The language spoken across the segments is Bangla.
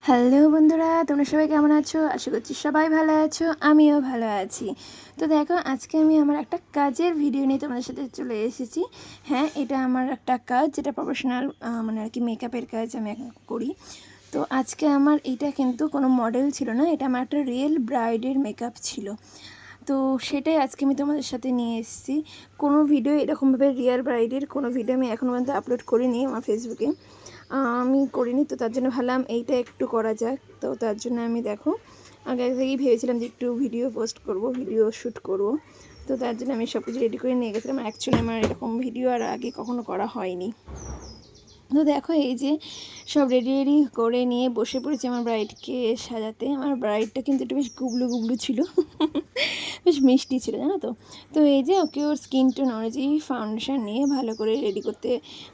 হ্যালো বন্ধুরা, তোমরা সবাই কেমন আছো? আশা করছি সবাই ভালো আছো, আমিও ভালো আছি। তো দেখো, আজকে আমি আমার একটা কাজের ভিডিও নিয়ে তোমাদের সাথে চলে এসেছি। হ্যাঁ, এটা আমার একটা কাজ, যেটা প্রফেশনাল মানে আর কি মেকআপের কাজ আমি এখন করি। তো আজকে আমার এটা কিন্তু কোনো মডেল ছিল না, এটা আমার একটা রিয়েল ব্রাইডের মেকআপ ছিল। তো সেটাই আজকে আমি তোমাদের সাথে নিয়ে এসেছি। কোনো ভিডিও এরকমভাবে রিয়েল ব্রাইডের কোনো ভিডিও আমি এখনও পর্যন্ত আপলোড করিনি আমার ফেসবুকে, আমি করিনি। তো তার জন্য ভাবলাম এইটা একটু করা যাক। তো তার জন্য আমি দেখো আগে থেকেই ভেবেছিলাম যে একটু ভিডিও পোস্ট করব, ভিডিও শ্যুট করব। তো তার জন্য আমি সব কিছু রেডি করে নিয়ে গেছিলাম। অ্যাকচুয়ালি আমার এরকম ভিডিও আর আগে কখনো করা হয়নি। তো দেখো, এই যে সব রেডি করে নিয়ে বসে পড়েছি আমার ব্রাইডকে সাজাতে। আমার ব্রাইডটা কিন্তু একটু বেশ গুবলু গুবলু ছিল, বেশ মিষ্টি ছিল, জানো তো। তো এই যে ওকে ওর স্কিন টোন অনুযায়ী ফাউন্ডেশন নিয়ে ভালো করে রেডি করতে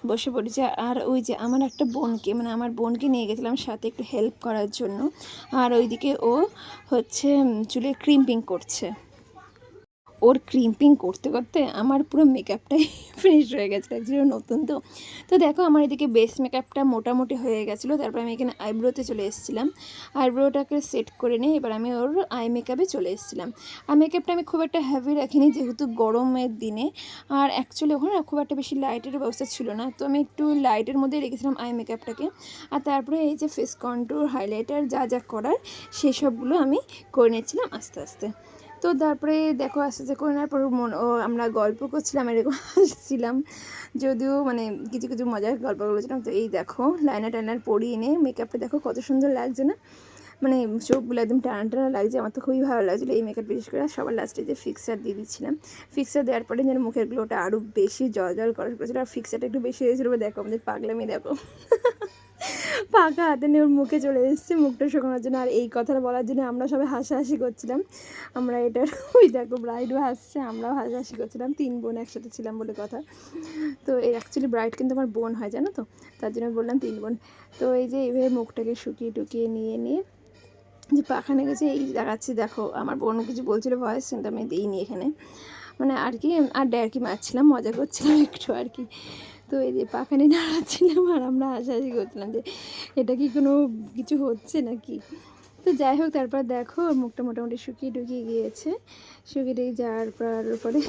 বসে পড়েছে। আর ওই যে আমার একটা বোনকে, মানে আমার বোনকে নিয়ে গেছিলাম সাথে একটু হেল্প করার জন্য। আর ওইদিকে ও হচ্ছে চুলে ক্রিম্পিং করছে। ওর ক্রিম্পিং করতে করতে আমার পুরো মেকআপটাই ফিনিশ হয়ে গেছিলো। অ্যাকচুয়ালি নতুন তো। তো দেখো, আমার এদিকে বেস মেকআপটা মোটামুটি হয়ে গেছিলো। তারপর আমি এখানে আইব্রোতে চলে এসেছিলাম। আইব্রোটাকে সেট করে নিয়ে এবার আমি ওর আই মেকআপে চলে এসেছিলাম। আই মেকআপটা আমি খুব একটা হেভি রাখিনি, যেহেতু গরমের দিনে। আর অ্যাকচুয়ালি ওখানে খুব একটা বেশি লাইটের ব্যবস্থা ছিল না, তো আমি একটু লাইটের মধ্যে রেখেছিলাম আই মেকআপটাকে। আর তারপরে এই যে ফেস কন্ট্যুর, হাইলাইটার যা যা করার সেসবগুলো আমি করে নিচ্ছিলাম আস্তে আস্তে। তো তারপরে দেখো, আস্তে আস্তে করে নেওয়ার পর আমরা গল্প করছিলাম, এরকম হাসছিলাম। যদিও মানে কিছু কিছু মজার গল্প বলেছিলাম। তো এই দেখো, লাইনার টাইনার পরিয়ে এনে মেকআপটা দেখো কত সুন্দর লাগছে না? মানে চোখগুলো একদম টানা টানা লাগছে। আমার তো খুবই ভালো লাগছিলো এই মেকআপ, বিশেষ করে সবার লাস্টে যে ফিক্সার দিয়ে দিচ্ছিলাম। ফিক্সার দেওয়ার পরে যেন মুখের গ্লোটা আরও বেশি জল জল করেছিল। আর ফিক্সারটা একটু বেশি হয়েছিল। দেখো আমাদের পাগলামি দেখো, ফাঁকা হাতে নিয়ে ওর মুখে চলে এসেছে মুখটা শুকানোর জন্য। আর এই কথাটা বলার জন্য আমরা সবাই হাসাহাসি করছিলাম। আমরা এটার ওই দেখো, ব্রাইডও হাসছে, আমরাও হাসাহাসি করছিলাম। 3 বোন একসাথে ছিলাম বলে কথা। তো এই অ্যাকচুয়ালি ব্রাইড কিন্তু আমার বোন হয়, জানো তো। তার জন্য বললাম 3 বোন। তো এই যে এইভাবে মুখটাকে শুকিয়ে টুকিয়ে নিয়ে যে পাখানে গেছে এই দেখাচ্ছি। দেখো, আমার বোন কিছু বলছিল ভয়েস, কিন্তু আমি দিইনি এখানে। মানে আর কি, আর ড্যারকি মারছিলাম, মজা করছিলাম একটু আর কি। তো এই যে পাখানে নাড়াচ্ছিলাম আর আমরা হাসাহাসি করছিলাম যে এটা কি কোনো কিছু হচ্ছে নাকি। তো যাই হোক, তারপর দেখো মুখটা মোটামুটি শুকিয়ে টুকিয়ে গিয়েছে। শুকিয়ে যাওয়ার পরে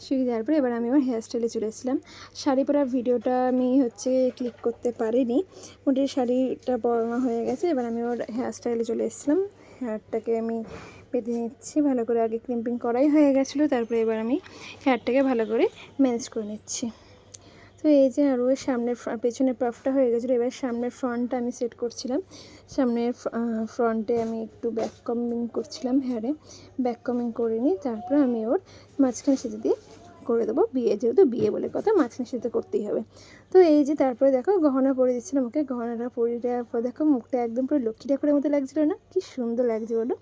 শুকিয়ে যাওয়ার পরে এবার আমি আমার হেয়ার স্টাইলে চলে এসেছিলাম। শাড়ি পরার ভিডিওটা আমি ক্লিক করতে পারিনি। মোটামুটি শাড়িটা পরানো হয়ে গেছে। এবার আমি ওর হেয়ার স্টাইলে চলে এসেছিলাম। হেয়ারটাকে আমি বেঁধে নিচ্ছি ভালো করে। আগে ক্রিম্পিং করাই হয়ে গেছিলো, তারপরে এবার আমি হেয়ারটাকে ভালো করে ম্যানেজ করে নিচ্ছি। তো এই যে আরও সামনের পেছনের পাফটা হয়ে গেছিলো। এবার সামনের ফ্রন্টটা আমি সেট করছিলাম। সামনের ফ্রন্টে আমি একটু ব্যাক কমিং করছিলাম হেয়ারে। ব্যাক কমিং করে নিই, তারপর আমি ওর মাঝখানে সেজে দিয়ে করে দেবো। বিয়ে, যেহেতু বিয়ে বলে কথা, মাঝখানে সেটা করতেই হবে। তো এই যে তারপরে দেখো গহনা পরে দিচ্ছিলাম ওকে। গহনাটা পরিয়ে দেওয়ার পর দেখো মুখটা একদম পুরো লক্ষ্মী ঠাকুরের মতো লাগছিলো না? কি সুন্দর লাগছে বলো।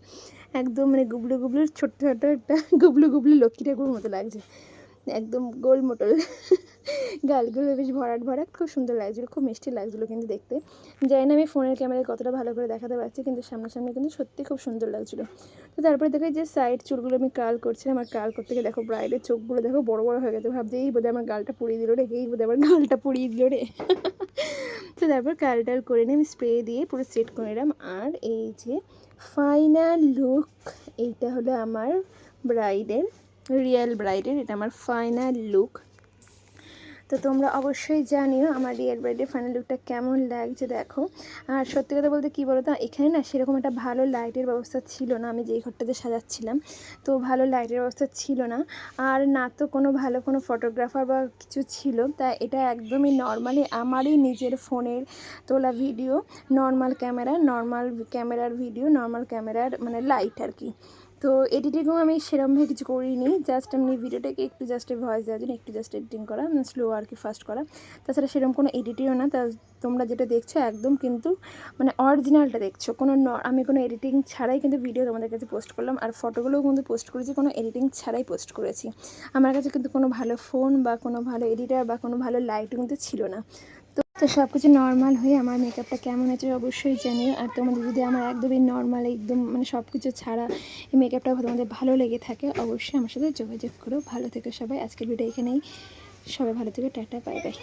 একদম মানে গুবলু গুবলু ছোট্ট ছোট্ট একটা গুবলু গুবলু লক্ষ্মী ঠাকুরের মতো লাগছে। একদম গোল মোটল গালগুলো বেশ ভরাট ভরাট, খুব সুন্দর লাগছিলো, খুব মিষ্টি লাগছিলো কিন্তু দেখতে। জানি না আমি ফোনের ক্যামেরায় কতটা ভালো করে দেখাতে পারছি, কিন্তু সামনাসামনি কিন্তু সত্যি খুব সুন্দর লাগছিলো। তো তারপরে দেখো যে সাইড চুলগুলো আমি কার্ল করছিলাম। আর কার্ল করতে গিয়ে দেখো ব্রাইডের চোখগুলো দেখো বড় বড় হয়ে গেছে। ভাবছি এই বোধহয় আমার গালটা পুড়িয়ে দিল রে, এই বোধহয় আমার গালটা পুড়িয়ে দিল রে। তো তারপর কার্ল টাল করে নিয়ে আমি স্প্রে দিয়ে পুরো সেট করে নিলাম। আর এই যে ফাইনাল লুক, এইটা হলো আমার ব্রাইডের, রিয়েল ব্রাইডের, এটা আমার ফাইনাল লুক। তো তোমরা অবশ্যই জানিও আমার রিয়েল ব্রাইডের ফাইনাল লুকটা কেমন লাগছে। দেখো, আর সত্যি কথা বলতে কী বলো তো, এখানে না সেরকম একটা ভালো লাইটের ব্যবস্থা ছিল না। আমি যেই ঘরটাতে সাজাচ্ছিলাম, তো ভালো লাইটের ব্যবস্থা ছিল না। আর না তো কোনো ভালো কোনো ফটোগ্রাফার বা কিছু ছিল। তা এটা একদমই নর্মালি আমারই নিজের ফোনের তোলা ভিডিও, নর্মাল ক্যামেরার ভিডিও, নর্মাল ক্যামেরার মানে লাইট আর কি। তো এডিটিংও আমি সেরকমভাবে কিছু করিনি, জাস্ট আমি ভিডিওটাকে একটু জাস্ট ভয়েস দেওয়ার জন্য একটু জাস্ট এডিটিং করা, স্লো আর কি, ফাস্ট করা। তাছাড়া সেরকম কোনো এডিটিংও না। তা তোমরা যেটা দেখছো একদম কিন্তু মানে অরিজিনালটা দেখছো, কোনো আমি কোনো এডিটিং ছাড়াই কিন্তু ভিডিও তোমাদের কাছে পোস্ট করলাম। আর ফটোগুলোও কিন্তু পোস্ট করেছি কোনো এডিটিং ছাড়াই পোস্ট করেছি। আমার কাছে কিন্তু কোনো ভালো ফোন বা কোনো ভালো এডিটার বা কোনো ভালো লাইট কিন্তু ছিল না। তো সব কিছু নর্মাল হয়ে আমার মেকআপটা কেমন হয়েছে অবশ্যই জানিও। আর তোমাদের যদি আমার একদমই নর্মাল, একদম মানে সব কিছু ছাড়া এই মেকআপটা তোমাদের ভালো লেগে থাকে, অবশ্যই আমার সাথে যোগাযোগ করো। ভালো থেকো সবাই। আজকের ভিডিও এখানেই, সবাই ভালো থেকো, টাটা, বাই বাই।